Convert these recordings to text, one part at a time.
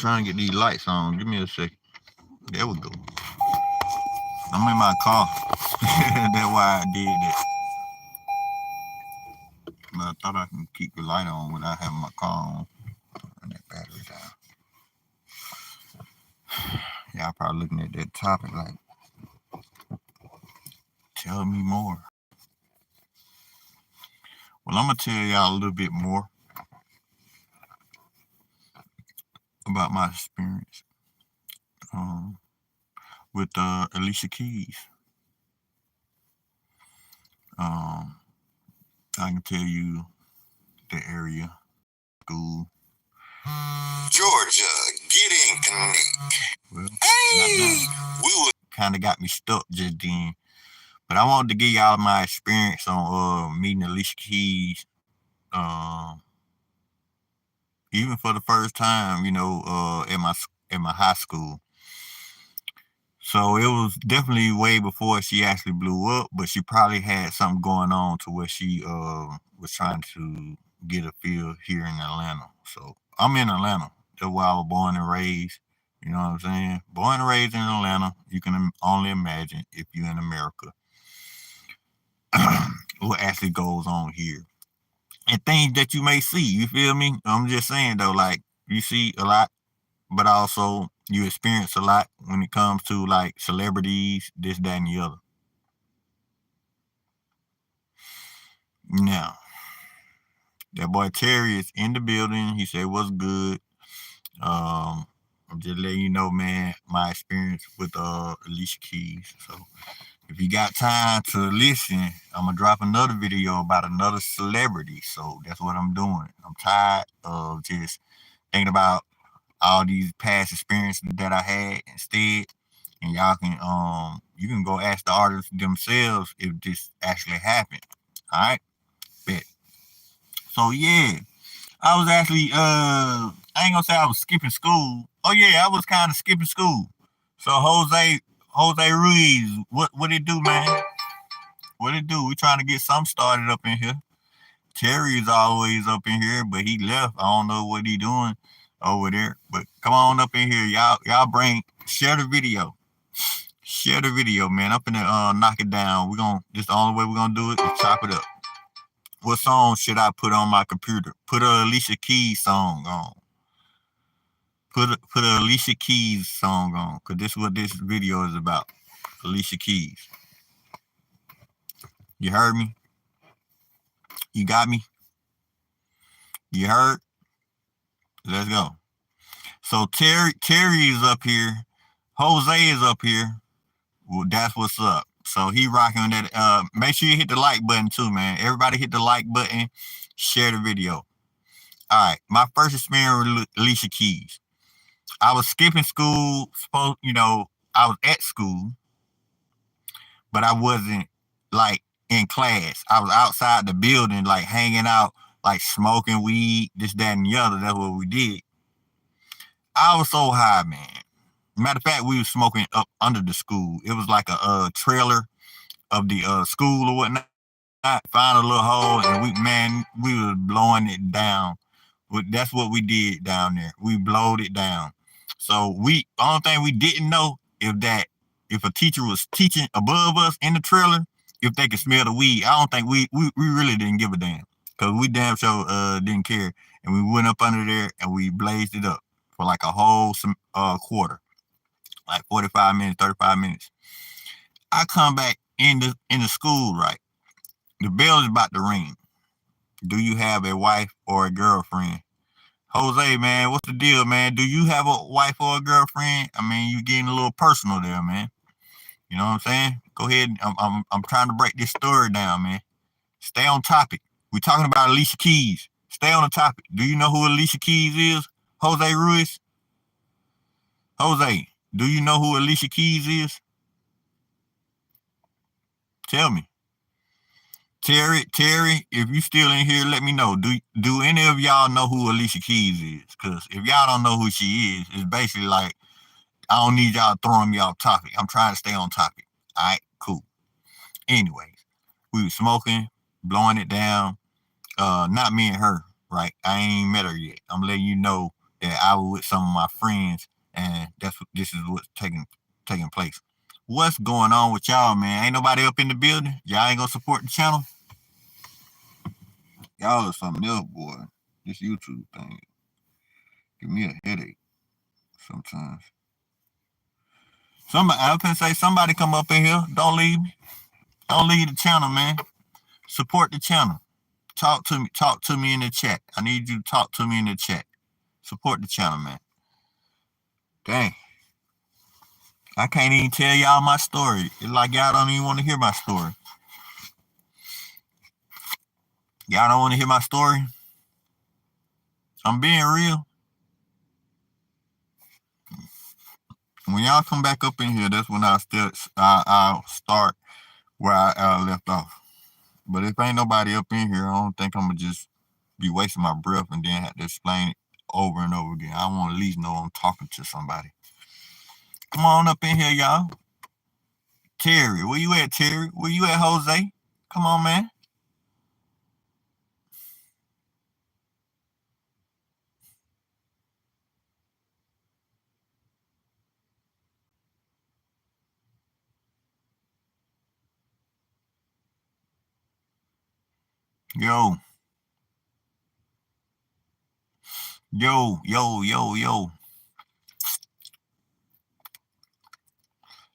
trying to get these lights on. Give me a second. There we go. I'm in my car. That's why I did that. But I thought I can keep the light on without having my car on. Turn that battery down. Y'all probably looking at that topic like, tell me more. Well, I'm going to tell y'all a little bit more about my experience with Alicia Keys. I can tell you the area, school. Georgia, getting connect. Well, hey, we would kind of got me stuck just then. But I wanted to give y'all my experience on meeting Alicia Keys. Even for the first time, you know, at my high school. So it was definitely way before she actually blew up, but she probably had something going on to where she was trying to get a feel here in Atlanta. So I'm in Atlanta. That's where I was born and raised. You know what I'm saying? Born and raised in Atlanta. You can only imagine if you're in America what actually goes on here. And things that you may see, you feel me? I'm just saying though, like you see a lot, but also you experience a lot when it comes to like celebrities, this, that, and the other. Now, that boy Terry is in the building. He said, "What's good?" I'm just letting you know, man, my experience with Alicia Keys. So if you got time to listen, I'm gonna drop another video about another celebrity. So that's what I'm doing. I'm tired of just thinking about all these past experiences that I had instead. And y'all can you can go ask the artists themselves if this actually happened. All right, bet. So yeah, I was actually I ain't gonna say I was skipping school. Oh yeah, I was kind of skipping school. So Jose Ruiz, what it do, man? What it do? We trying to get something started up in here. Terry is always up in here, but he left. I don't know what he doing over there. But come on up in here, y'all share the video. Share the video, man. I'm finna knock it down. This the only way we're gonna do it is chop it up. What song should I put on my computer? Put a Alicia Keys song on. Put a Alicia Keys song on, cause this is what this video is about. Alicia Keys. You heard me? You got me? You heard? Let's go. So Terry is up here. Jose is up here. Well, that's what's up. So he rocking that. Make sure you hit the like button too, man. Everybody hit the like button. Share the video. All right. My first experience with Alicia Keys. I was skipping school. I was at school, but I wasn't like in class. I was outside the building, like hanging out, like smoking weed, this, that, and the other. That's what we did. I was so high, man. Matter of fact, we was smoking up under the school. It was like a trailer of the school or whatnot. Found a little hole, and we was blowing it down. That's what we did down there. We blowed it down. So only thing we didn't know if a teacher was teaching above us in the trailer, if they could smell the weed. I don't think we really didn't give a damn, because we damn sure didn't care. And we went up under there and we blazed it up for like a whole quarter, like 45 minutes, 35 minutes. I come back in the school, right? The bell is about to ring. Do you have a wife or a girlfriend? Jose, man, what's the deal, man? Do you have a wife or a girlfriend? I mean, you getting a little personal there, man. You know what I'm saying? Go ahead. I'm trying to break this story down, man. Stay on topic. We're talking about Alicia Keys. Stay on the topic. Do you know who Alicia Keys is? Jose Ruiz? Jose, do you know who Alicia Keys is? Tell me. Terry, if you still in here, let me know. Do any of y'all know who Alicia Keys is? Because if y'all don't know who she is, it's basically like, I don't need y'all throwing me off topic. I'm trying to stay on topic. All right, cool. Anyways, we was smoking, blowing it down. Not me and her, right? I ain't met her yet. I'm letting you know that I was with some of my friends, and this is what's taking place. What's going on with y'all, man? Ain't nobody up in the building? Y'all ain't gonna support the channel? Y'all are something else, boy. This YouTube thing give me a headache sometimes. I can say somebody come up in here. Don't leave me. Don't leave the channel, man. Support the channel. Talk to me. Talk to me in the chat. I need you to talk to me in the chat. Support the channel, man. Dang. I can't even tell y'all my story. It's like y'all don't even want to hear my story. Y'all don't want to hear my story? I'm being real. When y'all come back up in here, that's when I'll start where I left off. But if ain't nobody up in here, I don't think I'm gonna just be wasting my breath and then have to explain it over and over again. I want to at least know I'm talking to somebody. Come on up in here, y'all. Terry, where you at, Terry? Where you at, Jose? Come on, man. Yo. Yo, yo, yo, yo.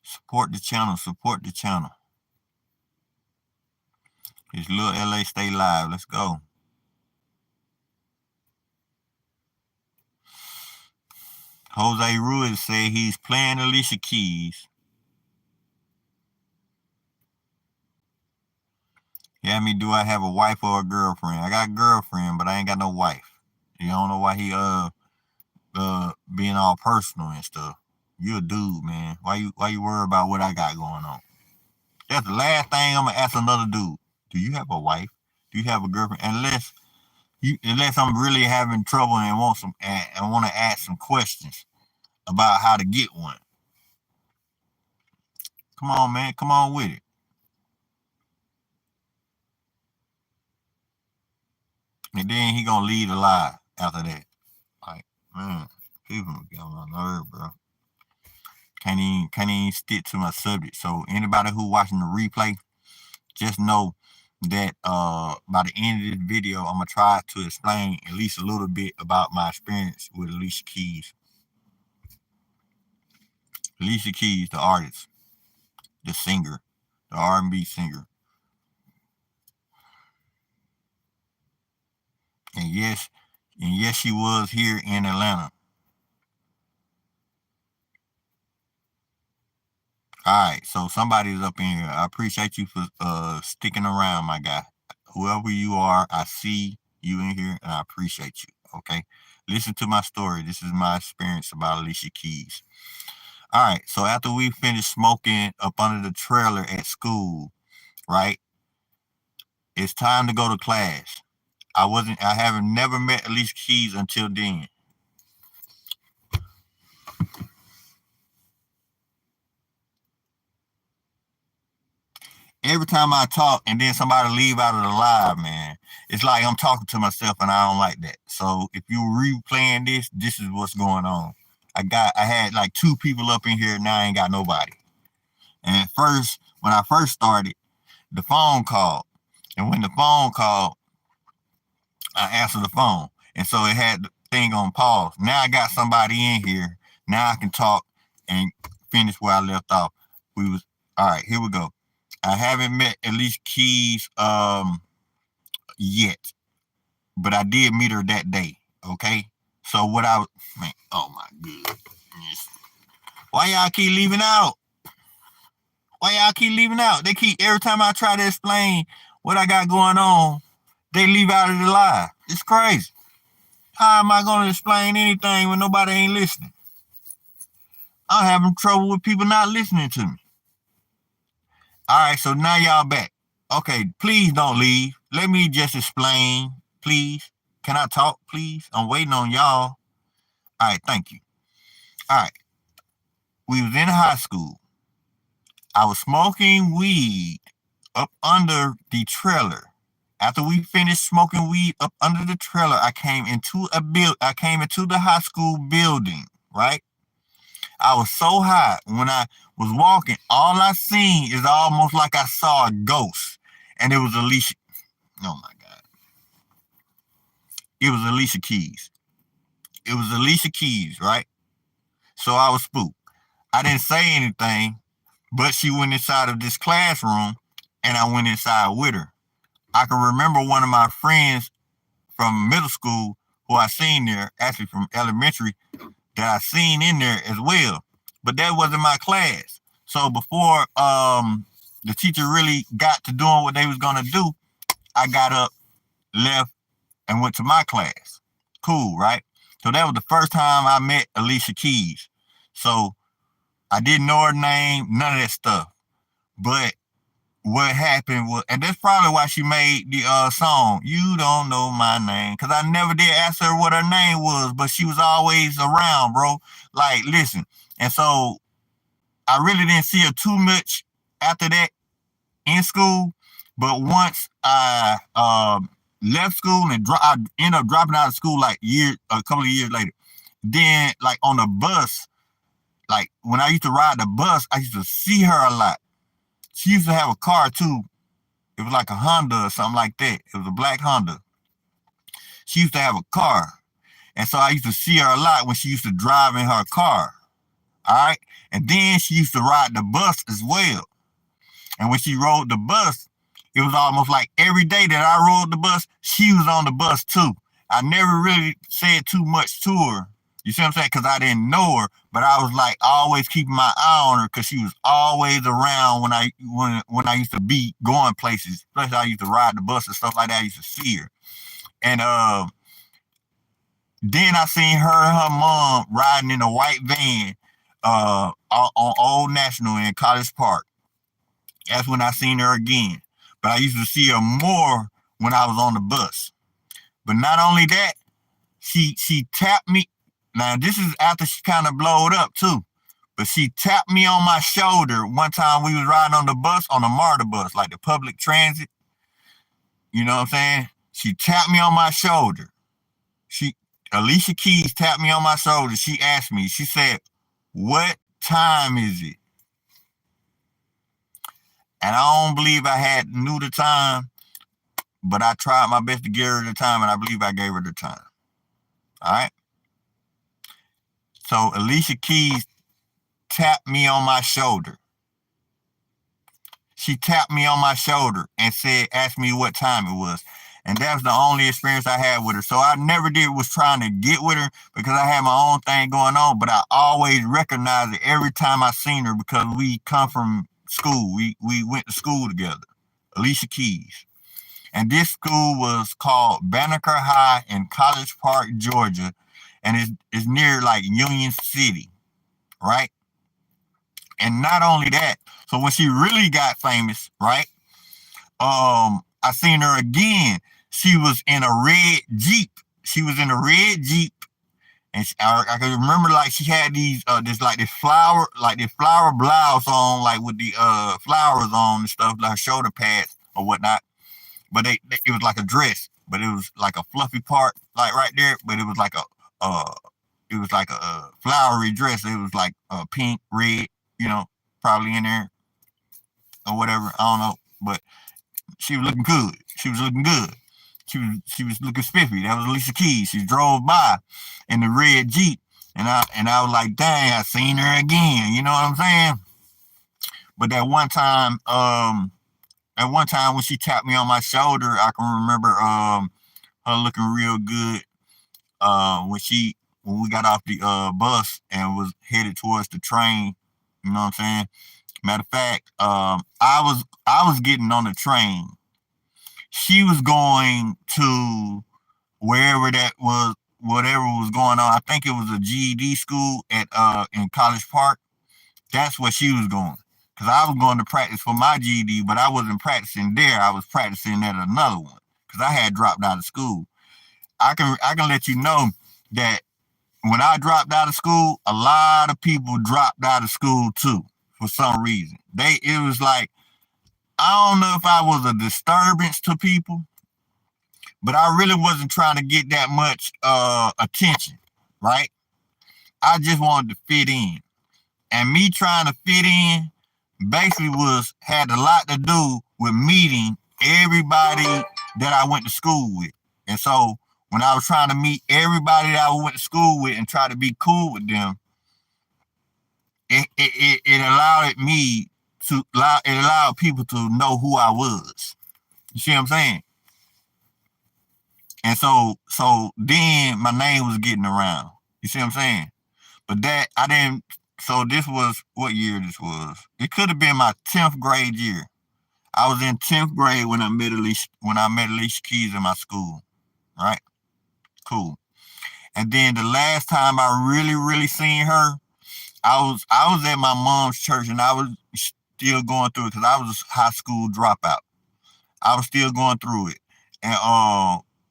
Support the channel. Support the channel. It's Lil L.A. Stay live. Let's go. Jose Ruiz said he's playing Alicia Keys. Yeah, me, do I have a wife or a girlfriend? I got a girlfriend, but I ain't got no wife. You don't know why he being all personal and stuff. You a dude, man. Why you worry about what I got going on? That's the last thing I'm gonna ask another dude. Do you have a wife? Do you have a girlfriend? Unless I'm really having trouble and want to ask some questions about how to get one. Come on, man. Come on with it. And then he gonna lead a lie after that. Like, man, people get on my nerve, bro. Can't even stick to my subject. So anybody who watching the replay, just know that by the end of this video, I'm gonna try to explain at least a little bit about my experience with Alicia Keys. Alicia Keys, the artist, the singer, the R&B singer. And yes, she was here in Atlanta. All right, so somebody's up in here. I appreciate you for sticking around, my guy. Whoever you are, I see you in here, and I appreciate you. Okay, listen to my story. This is my experience about Alicia Keys. All right, so after we finished smoking up under the trailer at school, right? It's time to go to class. I haven't never met Alicia Keys until then. Every time I talk and then somebody leave out of the live, man, it's like I'm talking to myself and I don't like that. So if you replaying this is what's going on. I had like 2 people up in here, now I ain't got nobody. And at first, when I first started, the phone called. And when the phone called, I answered the phone. And so it had the thing on pause. Now I got somebody in here. Now I can talk and finish where I left off. All right, here we go. I haven't met Alicia Keys yet, but I did meet her that day. Okay, so man, oh my goodness, why y'all keep leaving out? Why y'all keep leaving out? They keep every time I try to explain what I got going on, they leave out of the live. It's crazy. How am I gonna explain anything when nobody ain't listening? I'm having trouble with people not listening to me. All right, so now y'all back. Okay, please don't leave. Let me just explain, please. Can I talk, please? I'm waiting on y'all. All right, thank you. All right, we was in high school. I was smoking weed up under the trailer After we finished smoking weed up under the trailer, I came into the high school building, right? I was so high when I was walking, all I seen is almost like I saw a ghost. And it was Alicia. Oh my God. It was Alicia Keys. It was Alicia Keys, right? So I was spooked. I didn't say anything, but she went inside of this classroom and I went inside with her. I can remember one of my friends from middle school who I seen there, actually from elementary, that I seen in there as well. But that wasn't my class. So before the teacher really got to doing what they was gonna do, I got up, left, and went to my class. Cool, right? So that was the first time I met Alicia Keys. So I didn't know her name, none of that stuff. But what happened was, and that's probably why she made the song, You Don't Know My Name, because I never did ask her what her name was, but she was always around, bro. Like, listen. And so I really didn't see her too much after that in school, but once I left school and I ended up dropping out of school like a couple of years later, then like on the bus, like when I used to ride the bus, I used to see her a lot. She used to have a car too. It was like a Honda or something like that. It was a black Honda. She used to have a car. And so I used to see her a lot when she used to drive in her car. All right. And then she used to ride the bus as well. And when she rode the bus, it was almost like every day that I rode the bus, she was on the bus too. I never really said too much to her. You see what I'm saying? Because I didn't know her, but I was like always keeping my eye on her because she was always around when I used to be going places. Especially I used to ride the bus and stuff like that. I used to see her. And then I seen her and her mom riding in a white van on Old National in College Park. That's when I seen her again. But I used to see her more when I was on the bus. But not only that, she tapped me. Now, this is after she kind of blowed up, too. But she tapped me on my shoulder one time we was riding on the bus, on the MARTA bus, like the public transit. You know what I'm saying? She tapped me on my shoulder. Alicia Keys tapped me on my shoulder. She asked me, she said, "What time is it?" And I don't believe I knew the time, but I tried my best to give her the time, and I believe I gave her the time. All right? So Alicia Keys tapped me on my shoulder. She tapped me on my shoulder and asked me what time it was. And that was the only experience I had with her. So I never was trying to get with her because I had my own thing going on, but I always recognized it every time I seen her because we come from school. We went to school together. Alicia Keys. And this school was called Banneker High in College Park, Georgia. And it's near like Union City, right? And not only that, so when she really got famous, right? I seen her again. She was in a red Jeep. She was in a red Jeep, and I can remember like she had this flower blouse on, like with the flowers on and stuff, like shoulder pads or whatnot. But it was like a dress, but it was like a fluffy part, like right there. But it was like a flowery dress. It was like pink, red, probably in there or whatever. I don't know, but she was looking good. She was looking good. She was looking spiffy. That was Alicia Keys. She drove by in the red Jeep, and I was like, dang, I seen her again. You know what I'm saying? But that one time when she tapped me on my shoulder, I can remember her looking real good when we got off the bus and was headed towards the train. You know what I'm saying? Matter of fact, I was getting on the train. She was going to wherever that was, whatever was going on. I think it was a GED school in College Park. That's where she was going. Because I was going to practice for my GED, but I wasn't practicing there. I was practicing at another one because I had dropped out of school. I can let you know that when I dropped out of school, a lot of people dropped out of school too for some reason. It was like, I don't know if I was a disturbance to people but I really wasn't trying to get that much attention, right? I just wanted to fit in. And me trying to fit in basically had a lot to do with meeting everybody that I went to school with. And so when I was trying to meet everybody that I went to school with and try to be cool with them, it allowed me to it allowed people to know who I was. You see what I'm saying? And so then my name was getting around. You see what I'm saying? But that I didn't. So this was what year this was. It could have been my 10th grade year. I was in 10th grade when I met Alicia Keys in my school. Right? Cool. And then the last time I really seen her, I was at my mom's church and I was still going through it because I was a high school dropout. I was still going through it. And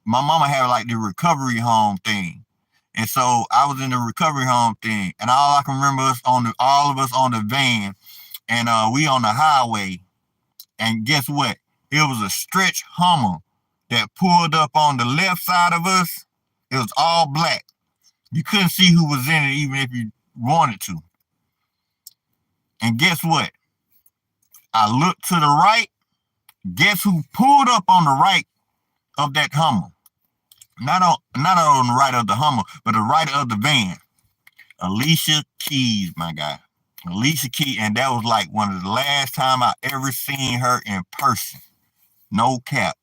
my mama had like the recovery home thing. And so I was in the recovery home thing. And all I can remember is all of us on the van and we on the highway. And guess what? It was a stretch Hummer that pulled up on the left side of us. It was all black. You couldn't see who was in it even if you wanted to. And guess what? I looked to the right. Guess who pulled up on the right of that Hummer? Not on the right of the Hummer, but the right of the van. Alicia Keys, my guy. Alicia Keys, and that was like one of the last time I ever seen her in person. No cap.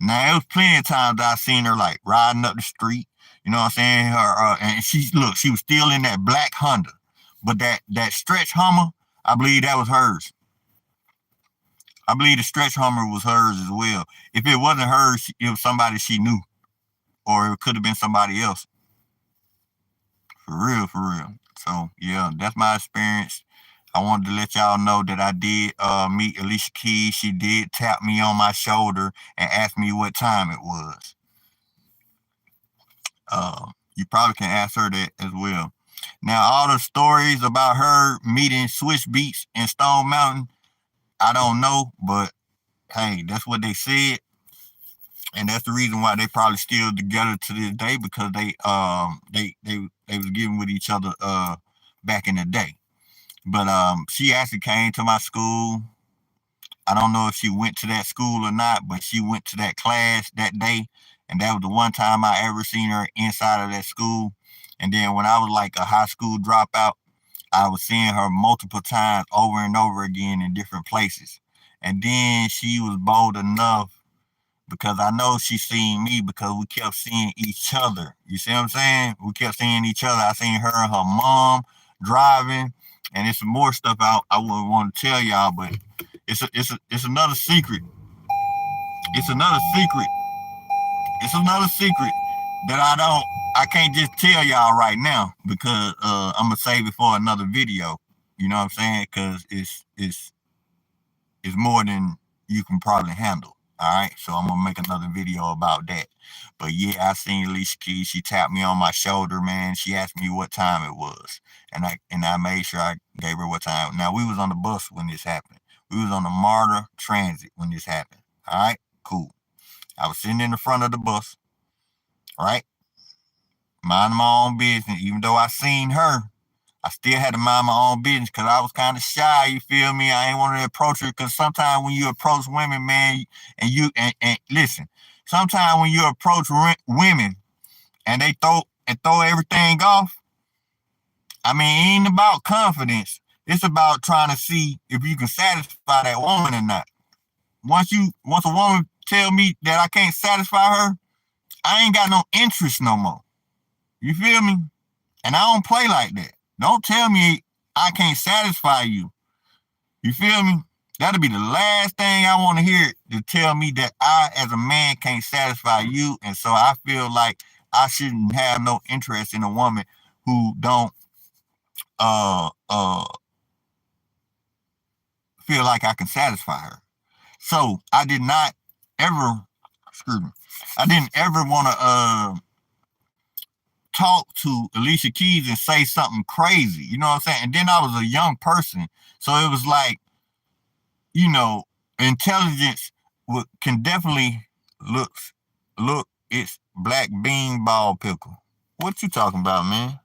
Now, it was plenty of times that I seen her like riding up the street. You know what I'm saying? Her and she was still in that black Honda. But that stretch Hummer, I believe that was hers. I believe the stretch Hummer was hers as well. If it wasn't hers, it was somebody she knew. Or it could have been somebody else. For real. So, yeah, that's my experience. I wanted to let y'all know that I did meet Alicia Keys. She did tap me on my shoulder and ask me what time it was. You probably can ask her that as well. Now, all the stories about her meeting Switch Beats in Stone Mountain, I don't know, but hey, that's what they said. And that's the reason why they probably still together to this day because they was getting with each other back in the day. But she actually came to my school. I don't know if she went to that school or not, but she went to that class that day, and that was the one time I ever seen her inside of that school. And then when I was like a high school dropout, I was seeing her multiple times over and over again in different places. And then she was bold enough because I know she seen me because we kept seeing each other. You see what I'm saying? We kept seeing each other. I seen her and her mom driving, and it's some more stuff I wouldn't want to tell y'all, but it's another secret. It's another secret. It's another secret that I can't just tell y'all right now because I'm gonna save it for another video. You know what I'm saying? Because it's more than you can probably handle. All right, so I'm gonna make another video about that. But yeah, I seen Alicia Keys. She tapped me on my shoulder, man. She asked me what time it was, and I made sure I gave her what time. Now we was on the bus when this happened. We was on the MARTA Transit when this happened. All right, cool. I was sitting in the front of the bus, right, minding my own business. Even though I seen her, I still had to mind my own business because I was kind of shy. You feel me? I ain't want to approach her because sometimes when you approach women, man, and listen, sometimes when you approach women and they throw everything off, I mean, it ain't about confidence. It's about trying to see if you can satisfy that woman or not. Once a woman tell me that I can't satisfy her, I ain't got no interest no more. You feel me? And I don't play like that. Don't tell me I can't satisfy you. You feel me? That'll be the last thing I want to hear to tell me that I, as a man, can't satisfy you. And so I feel like I shouldn't have no interest in a woman who don't feel like I can satisfy her. So I did not ever, I didn't ever want to talk to Alicia Keys and say something crazy. You know what I'm saying? And then I was a young person. So it was like, you know, intelligence can definitely look Look, it's black bean ball pickle. What you talking about, man?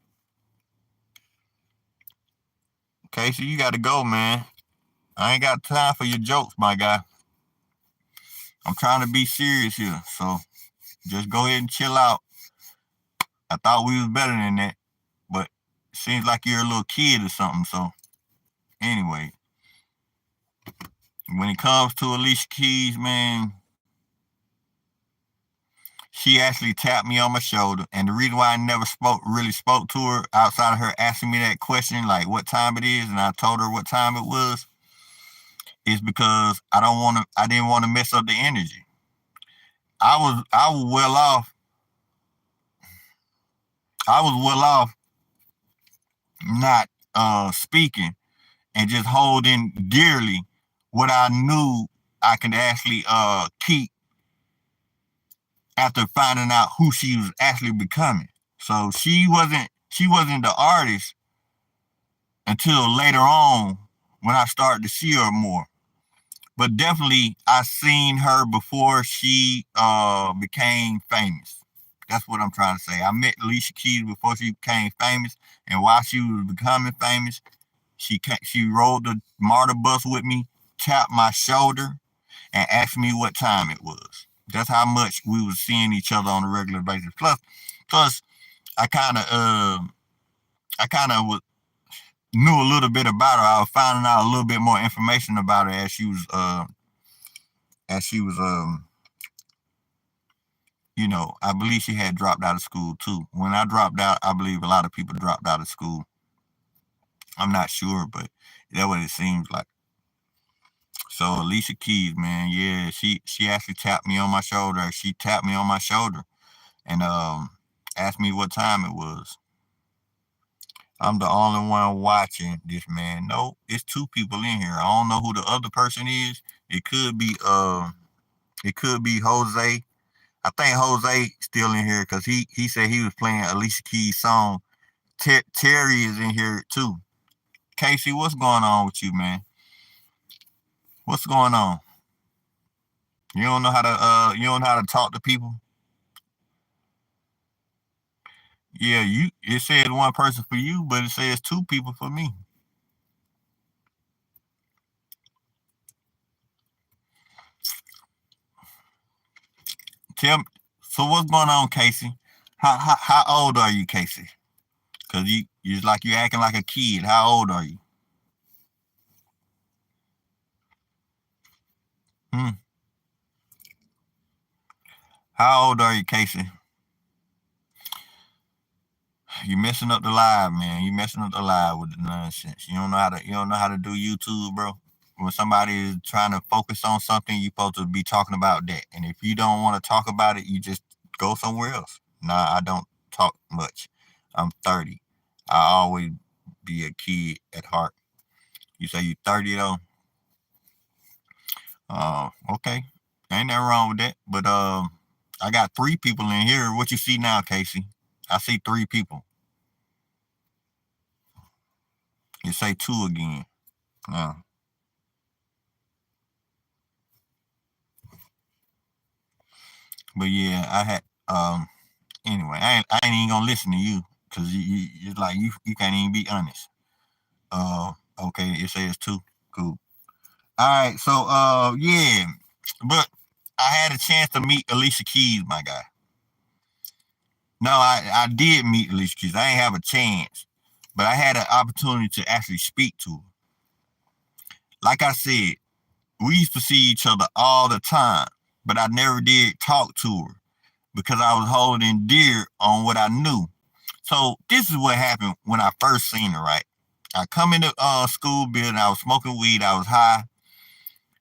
Casey, you gotta go, man. I ain't got time for your jokes, my guy. I'm trying to be serious here, so just go ahead and chill out. I thought we was better than that, but it seems like you're a little kid or something, so anyway. When it comes to Alicia Keys, man, she actually tapped me on my shoulder. And the reason why I never really spoke to her outside of her asking me that question, like what time it is, and I told her what time it was, is because I didn't want to mess up the energy. I was well off. I was well off not speaking and just holding dearly what I knew I could actually keep after finding out who she was actually becoming. So she wasn't the artist until later on when I started to see her more. But definitely I seen her before she became famous. That's what I'm trying to say. I met Alicia Keys before she became famous, and while she was becoming famous, she rode the MARTA bus with me, tapped my shoulder, and asked me what time it was. That's how much we were seeing each other on a regular basis. Plus, I kind of knew a little bit about her. I was finding out a little bit more information about her as she was I believe she had dropped out of school too. When I dropped out, I believe a lot of people dropped out of school. I'm not sure, but that's what it seems like. So Alicia Keys, man, yeah, she actually tapped me on my shoulder. She tapped me on my shoulder and asked me what time it was. I'm the only one watching this, man. No, it's two people in here. I don't know who the other person is. It could be Jose. I think Jose still in here because he said he was playing Alicia Keys' song. Terry is in here too. Casey, what's going on with you, man? What's going on? You don't know how to talk to people? Yeah, it says one person for you, but it says two people for me. Tell me, so what's going on, Casey? How old are you, Casey? Cause you like you acting like a kid. How old are you? Hmm. How old are you, Casey? You messing up the live, man. You messing up the live with the nonsense. You don't know how to do YouTube, bro. When somebody is trying to focus on something, you're supposed to be talking about that. And if you don't want to talk about it, you just go somewhere else. Nah, I don't talk much. I'm 30. I always be a kid at heart. You say you 30 though? Okay. Ain't nothing wrong with that. But I got three people in here. What you see now, Casey? I see three people. You say two again. Uh, but yeah, I had anyway, I ain't even gonna listen to you because it's like you can't even be honest. Okay, it says two. Cool. All right, so yeah, but I had a chance to meet Alicia Keys, my guy. No, I did meet Alicia Keys. I ain't have a chance, but I had an opportunity to actually speak to her. Like I said, we used to see each other all the time, but I never did talk to her because I was holding dear on what I knew. So this is what happened when I first seen her, right? I come into school building, I was smoking weed, I was high.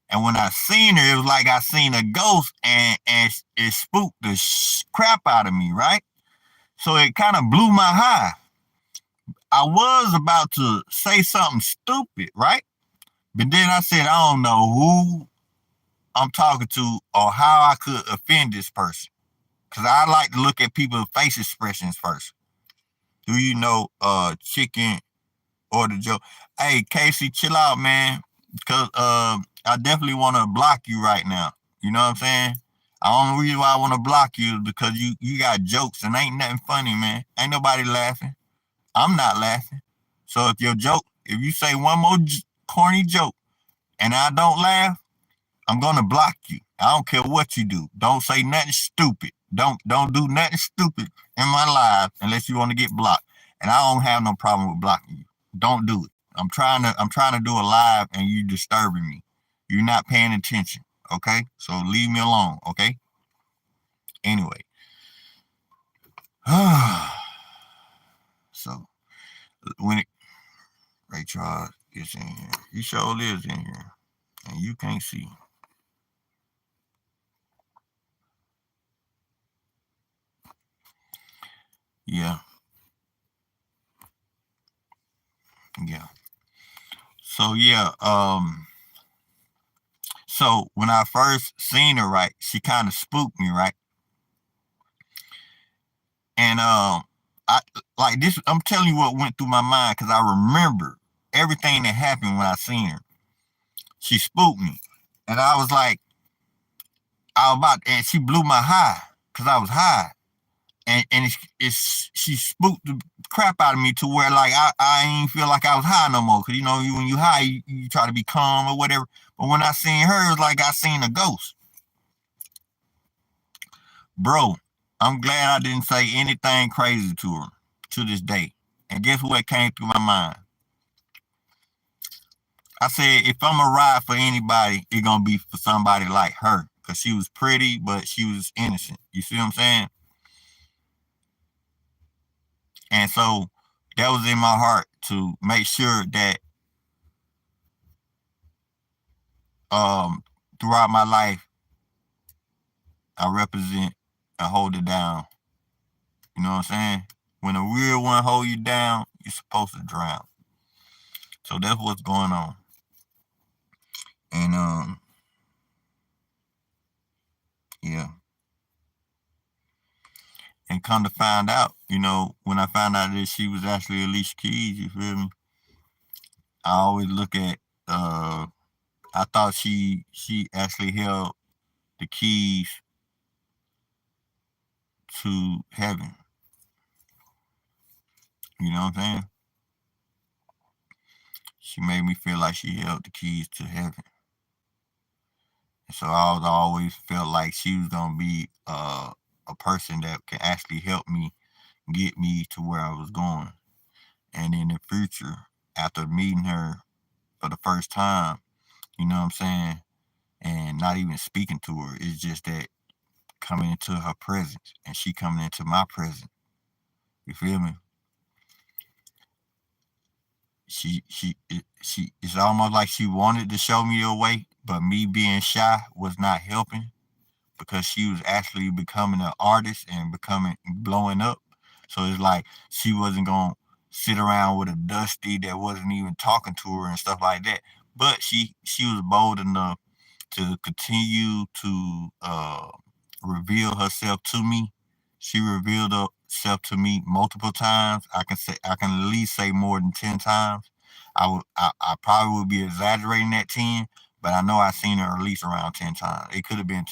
And when I seen her, it was like I seen a ghost and it spooked the crap out of me, right? So it kind of blew my high. I was about to say something stupid, right? But then I said, I don't know who I'm talking to or how I could offend this person. Because I like to look at people's face expressions first. Do you know chicken or the joke? Hey, Casey, chill out, man. Because I definitely want to block you right now. You know what I'm saying? only reason why I want to block you is because you got jokes and ain't nothing funny, man. Ain't nobody laughing. I'm not laughing. So if you say one more corny joke and I don't laugh, I'm gonna block you. I don't care what you do. Don't say nothing stupid. Don't do nothing stupid in my life unless you want to get blocked. And I don't have no problem with blocking you. Don't do it. I'm trying to do a live and you disturbing me. You're not paying attention. Okay? So leave me alone, okay? Anyway. So when it Ray Charles is in here. He sure lives in here. And you can't see. Yeah. Yeah. So yeah, so when I first seen her, right, she kind of spooked me, right? And I like this. I'm telling you what went through my mind because I remember everything that happened when I seen her. She spooked me, and I was like, and she blew my high because I was high, and she spooked the crap out of me to where like I ain't feel like I was high no more. Cause when you high, you try to be calm or whatever. But when I seen her, it was like I seen a ghost. Bro, I'm glad I didn't say anything crazy to her to this day. And guess what came through my mind? I said, if I'm a ride for anybody, it's gonna be for somebody like her. Cause she was pretty, but she was innocent. You see what I'm saying? And so that was in my heart to make sure that throughout my life I represent and hold it down. You know what I'm saying? When a real one hold you down, you're supposed to drown. So that's what's going on. And yeah. And come to find out, when I found out that she was actually Alicia Keys, you feel me? I always look at I thought she actually held the keys to heaven. You know what I'm saying? She made me feel like she held the keys to heaven. And so I was always felt like she was gonna be a person that can actually help me get me to where I was going. And in the future, after meeting her for the first time, you know what I'm saying, and not even speaking to her, it's just that coming into her presence and she coming into my presence. You feel me? She it's almost like she wanted to show me a way, but me being shy was not helping because she was actually becoming an artist and becoming blowing up. So it's like she wasn't gonna sit around with a dusty that wasn't even talking to her and stuff like that. But she was bold enough to continue to reveal herself to me. She revealed herself to me multiple times. I can at least say more than 10 times. I probably would be exaggerating that 10, but I know I've seen her at least around 10 times. It could have been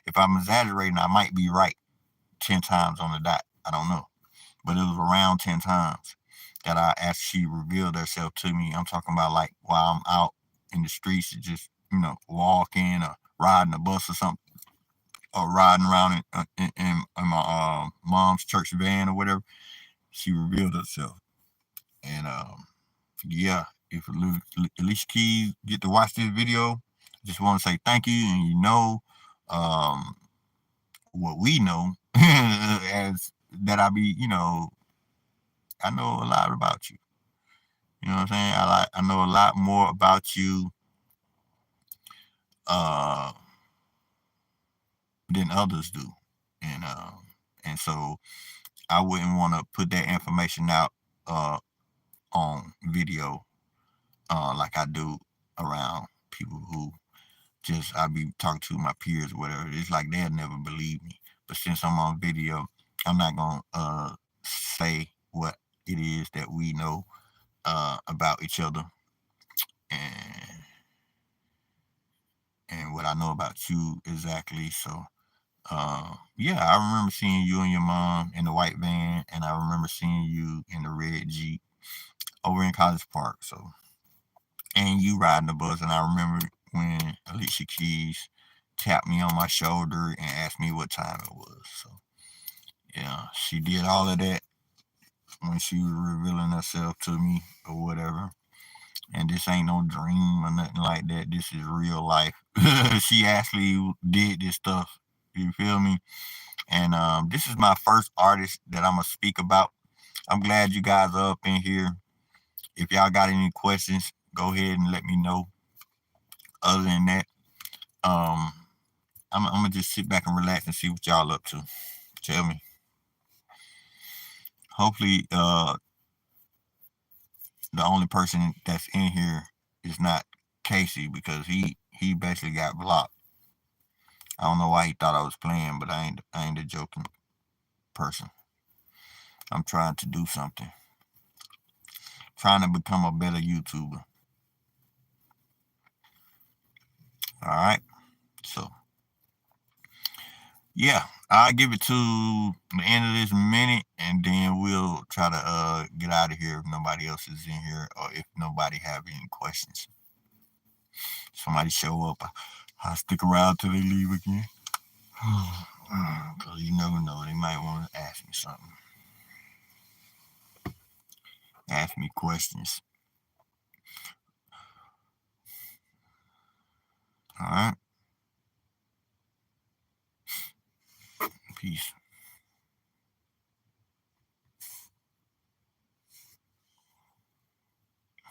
if I'm exaggerating, I might be right 10 times on the dot. I don't know, but it was around 10 times that I actually she revealed herself to me. I'm talking about like while I'm out in the streets, just walking or riding a bus or something, or riding around in my mom's church van or whatever. She revealed herself, and yeah, if Alicia Keys get to watch this video, I just want to say thank you, and um, what we know as that I know a lot about you. You know what I'm saying? I know a lot more about you uh, than others do, and so I wouldn't want to put that information out on video like I do around people who just I be talking to my peers or whatever. It's like they'll never believe me. But since I'm on video, I'm not gonna say what it is that we know about each other and what I know about you exactly. So Yeah, I remember seeing you and your mom in the white van, and I remember seeing you in the red Jeep over in College Park. So, and you riding the bus, and I remember when Alicia Keys tapped me on my shoulder and asked me what time it was. So, yeah, she did all of that when she was revealing herself to me or whatever. And this ain't no dream or nothing like that. This is real life. She actually did this stuff. You feel me? And this is my first artist that I'm gonna speak about. I'm glad you guys are up in here. If y'all got any questions, go ahead and let me know. Other than that, um, I'm gonna just sit back and relax and see what y'all up to. Tell me. Hopefully, the only person that's in here is not Casey because he basically got blocked. I don't know why he thought I was playing, but I ain't a joking person. I'm trying to do something. Trying to become a better YouTuber. All right. So yeah, I'll give it to the end of this minute, and then we'll try to get out of here if nobody else is in here, or if nobody have any questions. Somebody show up, I'll stick around till they leave again. Because you never know, they might want to ask me something, ask me questions. All right, peace.